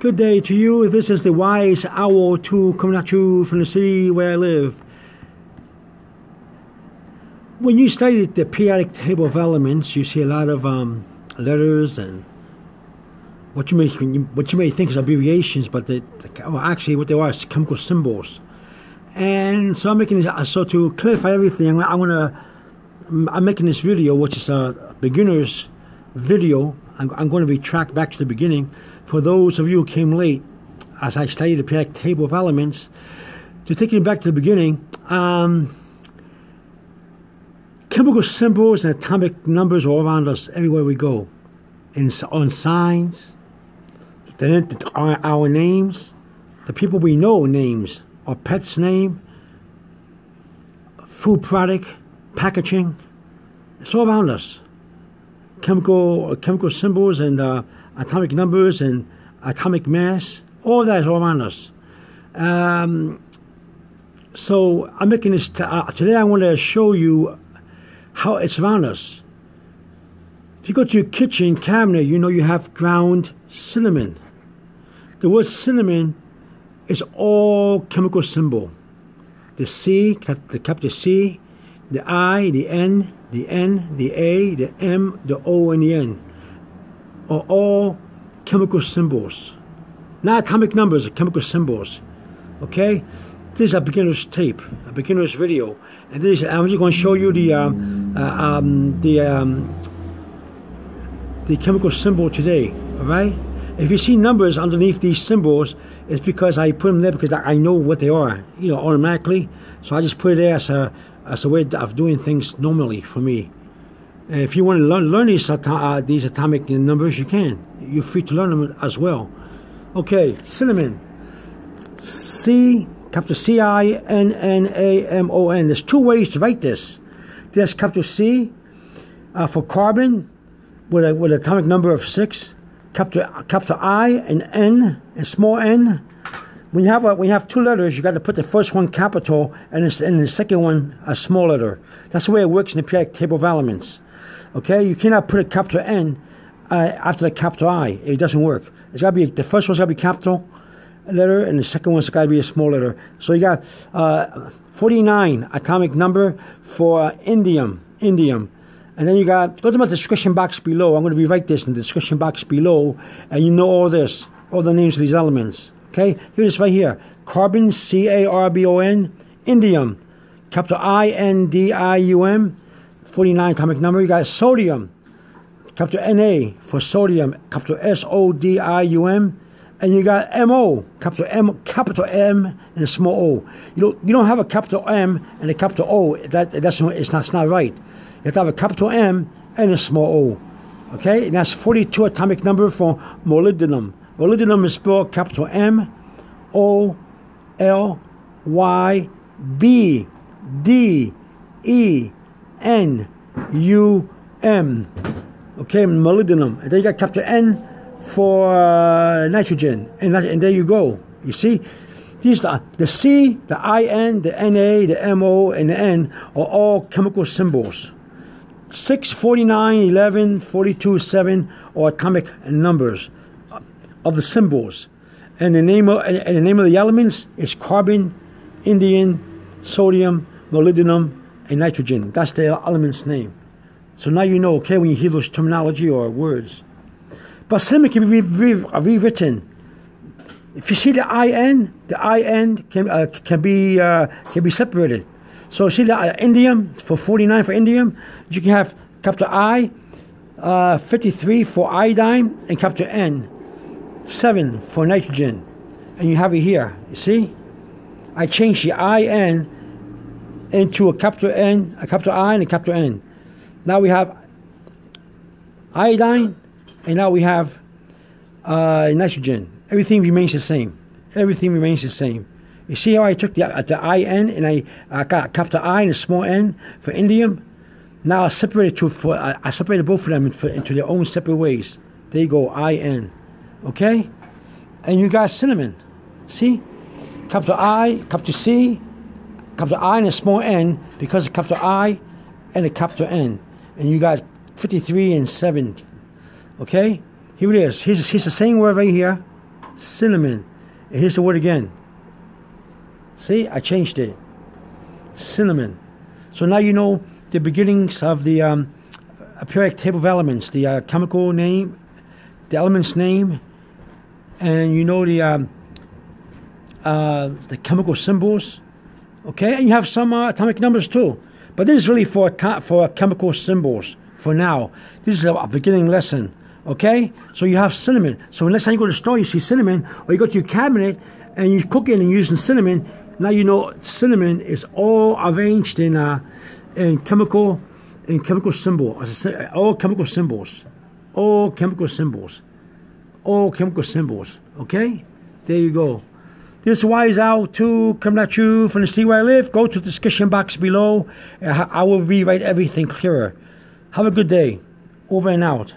Good day to you. This is the Wise Owl 2 coming at you from the city where I live. When you study the periodic table of elements, you see a lot of letters and what you may think is abbreviations, but actually what they are is chemical symbols. And so I'm making this, so to clarify everything, I'm making this video, which is a beginner's video. I'm going to retract back to the beginning for those of you who came late as I studied the periodic table of elements. To take you back to the beginning, chemical symbols and atomic numbers are all around us everywhere we go. On signs, our names, the people we know names, our pet's name, food product, packaging. It's all around us. Chemical symbols and atomic numbers and atomic mass, all that is all around us. So I'm making this today. I want to show you how it's around us. If you go to your kitchen cabinet, you know you have ground cinnamon. The word cinnamon is all chemical symbol. The C, the capital C, the I, the N, the A, the M, the O, and the N are all chemical symbols. Not atomic numbers, are chemical symbols. Okay? This is a beginner's tape, a beginner's video. And this, I'm just going to show you the chemical symbol today. Alright? If you see numbers underneath these symbols, it's because I put them there because I know what they are, automatically. So I just put it there as a way of doing things normally for me. If you want to learn these atomic numbers, you can. You're free to learn them as well. Okay, cinnamon. Capital C-I-N-N-A-M-O-N. There's two ways to write this. There's capital C for carbon with an atomic number of 6. Capital I and N and small n. When you have two letters, you got to put the first one capital and the second one a small letter. That's the way it works in the periodic table of elements. Okay, you cannot put a capital N after the capital I. It doesn't work. It's got to be the first one's got to be capital letter and the second one's got to be a small letter. So you got 49 atomic number for indium. And then you got, go to my description box below. I'm going to rewrite this in the description box beloll, and you know all this, all the names of these elements. Okay, here it is right here. Carbon, C-A-R-B-O-N, indium, capital I-N-D-I-U-M, 49 atomic number. You got sodium, capital N-A for sodium, capital S-O-D-I-U-M, and you got M-O, capital M and a small O. You don't have a capital M and a capital O. It's not right. You have to have a capital M and a small O. Okay, and that's 42 atomic number for molybdenum. Molybdenum is spelled capital M-O-L-Y-B-D-E-N-U-M. Okay, molybdenum. And then you got capital N for nitrogen. And there you go. You see? These the C, the I-N, the N-A, the M-O, and the N are all chemical symbols. 6, 49, 11, 42, 7 are atomic numbers of the symbols. And the name of the elements is carbon, indium, sodium, molybdenum, and nitrogen. That's the element's name. So now you know, okay, when you hear those terminology or words. But cinnamon can be rewritten. If you see the I-N can be separated. So see the indium for 49 for indium. You can have capital I, 53 for iodine, and capital N, 7 for nitrogen. And you have it here. You see? I changed the I-N into a capital N, a capital I, and a capital N. Now we have iodine, and now we have nitrogen. Everything remains the same. Everything remains the same. You see how I took the I-N and I got capital I and a small n for indium? Now I separated both of them into their own separate ways. There you go, I-N. Okay? And you got cinnamon. See? Capital I, capital C, capital I and a small n because of capital I and a capital N. And you got 53 and 7. Okay? Here it is. Here's the same word right here. cinnamon. And here's the word again. See, I changed it. Cinnamon. So now you know the beginnings of the periodic table of elements, the chemical name, the element's name, and you know the chemical symbols. Okay, and you have some atomic numbers too. But this is really for chemical symbols for now. This is a beginning lesson. Okay, so you have cinnamon. So next time you go to the store, you see cinnamon, or you go to your cabinet and you cook it and using cinnamon. Now you know cinnamon is all arranged in chemical symbols, all chemical symbols, all chemical symbols, all chemical symbols. Okay, there you go. This Wise Out 2 coming at you from the city where I live. Go to the description box below. I will rewrite everything clearer. Have a good day. Over and out.